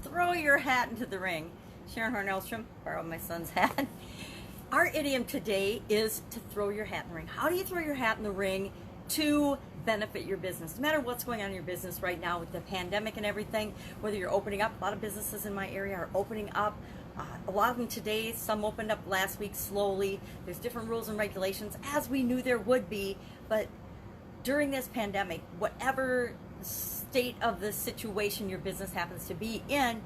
throw your hat into the ring. Sharon Horne-Ellstrom, borrowed my son's hat. Our idiom today is to throw your hat in the ring. How do you throw your hat in the ring to benefit your business? No matter what's going on in your business right now with the pandemic and everything, whether you're opening up, a lot of businesses in my area are opening up. A lot of them today, some opened up last week slowly. There's different rules and regulations, as we knew there would be, but during this pandemic, whatever state of the situation your business happens to be in,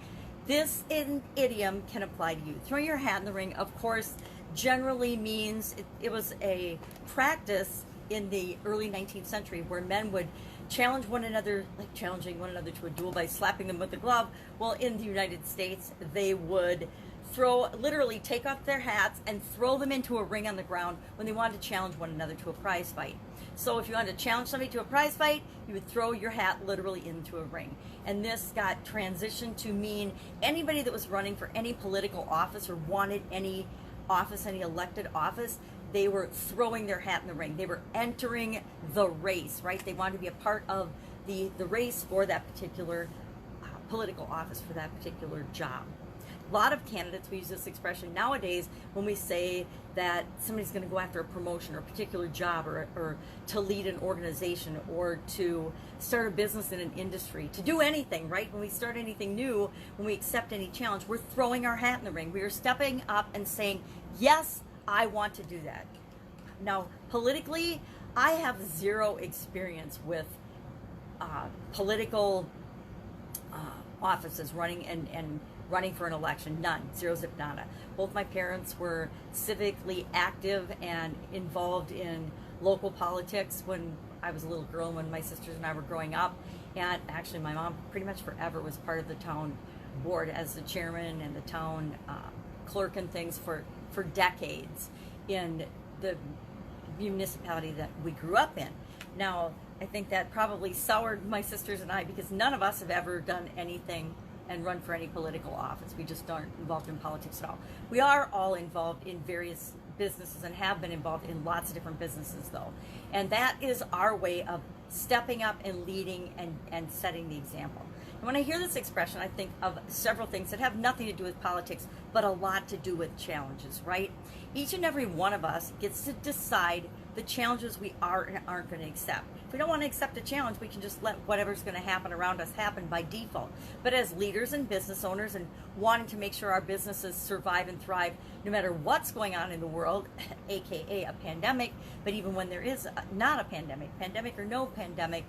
this idiom can apply to you. Throwing your hat in the ring, of course, generally means it was a practice in the early 19th century where men would challenge one another, like challenging one another to a duel by slapping them with a glove. Well, in the United States, they would literally take off their hats and throw them into a ring on the ground when they wanted to challenge one another to a prize fight. So if you wanted to challenge somebody to a prize fight, you would throw your hat literally into a ring. And this got transitioned to mean anybody that was running for any political office or wanted any office, any elected office, they were throwing their hat in the ring. They were entering the race, right? They wanted to be a part of the race for that particular political office, for that particular job. A lot of candidates, we use this expression nowadays when we say that somebody's going to go after a promotion or a particular job or to lead an organization or to start a business in an industry, to do anything, right? When we start anything new, when we accept any challenge, we're throwing our hat in the ring. We are stepping up and saying, yes, I want to do that. Now, politically, I have zero experience with political offices running and running for an election. None. Zero zip nada. Both my parents were civically active and involved in local politics when I was a little girl, when my sisters and I were growing up. And actually my mom pretty much forever was part of the town board as the chairman and the town clerk and things for decades in the municipality that we grew up in. Now, I think that probably soured my sisters and I because none of us have ever done anything and run for any political office. We just aren't involved in politics at all. We are all involved in various businesses and have been involved in lots of different businesses though. And that is our way of stepping up and leading and setting the example. And when I hear this expression, I think of several things that have nothing to do with politics, but a lot to do with challenges, right? Each and every one of us gets to decide the challenges we are and aren't going to accept. If we don't want to accept a challenge, we can just let whatever's going to happen around us happen by default. But as leaders and business owners and wanting to make sure our businesses survive and thrive no matter what's going on in the world, aka a pandemic, but even when there is not a pandemic or no pandemic,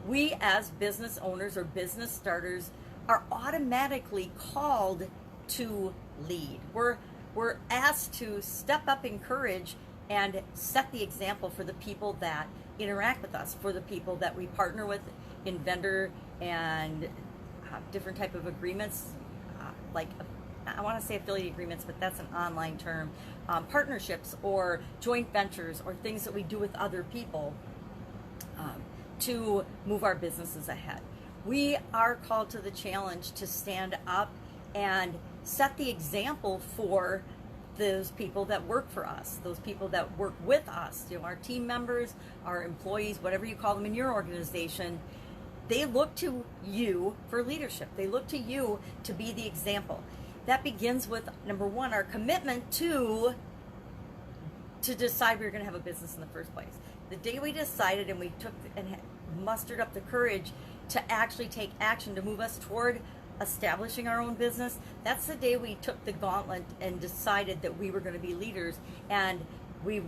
we as business owners or business starters are automatically called to lead. We're asked to step up in courage and set the example for the people that interact with us, for the people that we partner with in vendor and different type of agreements, like I want to say affiliate agreements, but that's an online term, partnerships or joint ventures or things that we do with other people to move our businesses ahead. We are called to the challenge to stand up and set the example for those people that work for us, those people that work with us, you know, our team members, our employees, whatever you call them in your organization. They look to you for leadership. They look to you to be the example. That begins with, number one, our commitment to decide we were going to have a business in the first place. The day we decided and we took and mustered up the courage to actually take action to move us toward establishing our own business, that's the day we took the gauntlet and decided that we were going to be leaders, and we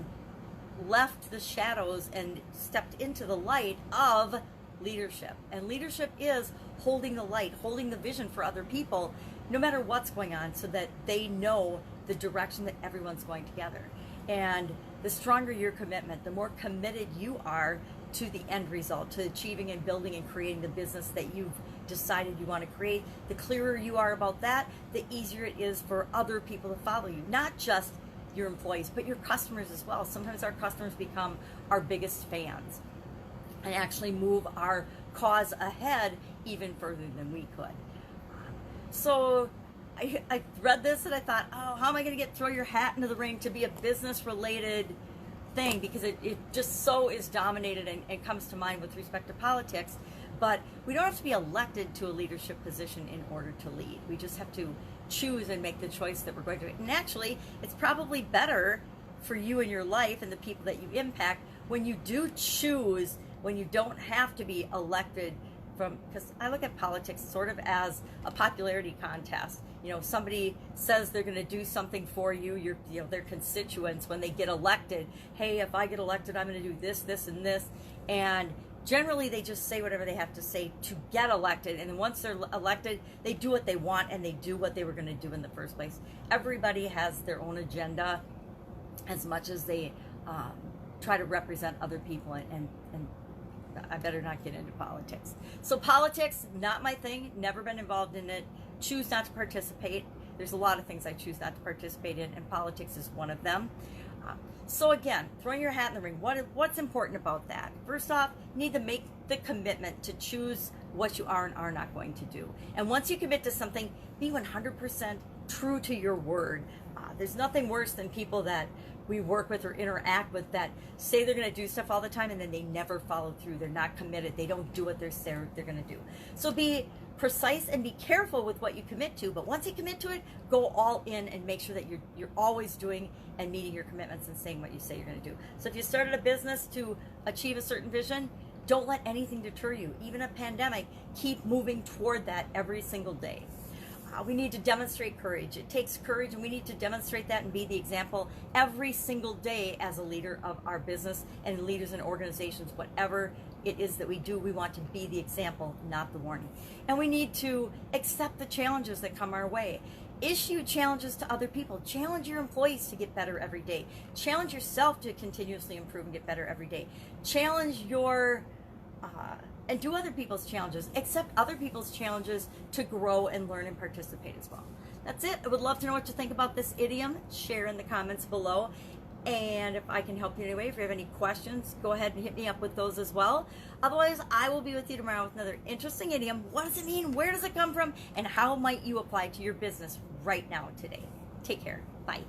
left the shadows and stepped into the light of leadership. And leadership is holding the light, holding the vision for other people no matter what's going on, so that they know the direction that everyone's going together. And the stronger your commitment, the more committed you are to the end result, to achieving and building and creating the business that you've decided you want to create, the clearer you are about that, the easier it is for other people to follow you. Not just your employees, but your customers as well. Sometimes our customers become our biggest fans and actually move our cause ahead even further than we could. So I read this and I thought, oh, how am I going to throw your hat into the ring to be a business related thing, because it just so is dominated and comes to mind with respect to politics. But we don't have to be elected to a leadership position in order to lead. We just have to choose and make the choice that we're going to. And actually, it's probably better for you and your life and the people that you impact when you do choose, when you don't have to be elected from, because I look at politics sort of as a popularity contest. You know, somebody says they're going to do something for you, their constituents, when they get elected. Hey, if I get elected, I'm going to do this, this, and this. And generally, they just say whatever they have to say to get elected. And then once they're elected, they do what they want and they do what they were going to do in the first place. Everybody has their own agenda as much as they try to represent other people. And I better not get into politics. So politics, not my thing. Never been involved in it. Choose not to participate. There's a lot of things I choose not to participate in, and politics is one of them. So again, throwing your hat in the ring, what's important about that? First off, you need to make the commitment to choose what you are and are not going to do. And once you commit to something, be 100% true to your word. There's nothing worse than people that we work with or interact with that say they're going to do stuff all the time and then they never follow through. They're not committed. They don't do what they're going to do. So be precise and be careful with what you commit to. But once you commit to it, go all in and make sure that you're always doing and meeting your commitments and saying what you say you're going to do. So if you started a business to achieve a certain vision, don't let anything deter you. Even a pandemic, keep moving toward that every single day. We need to demonstrate courage. It takes courage, and we need to demonstrate that and be the example every single day as a leader of our business and leaders in organizations. Whatever it is that we do, we want to be the example, not the warning. And we need to accept the challenges that come our way. Issue challenges to other people. Challenge your employees to get better every day. Challenge yourself to continuously improve and get better every day. Challenge your and do other people's challenges. Accept other people's challenges to grow and learn and participate as well. That's it. I would love to know what you think about this idiom. Share in the comments below. And if I can help you in any way, if you have any questions, go ahead and hit me up with those as well. Otherwise, I will be with you tomorrow with another interesting idiom. What does it mean? Where does it come from? And how might you apply it to your business right now, today? Take care. Bye.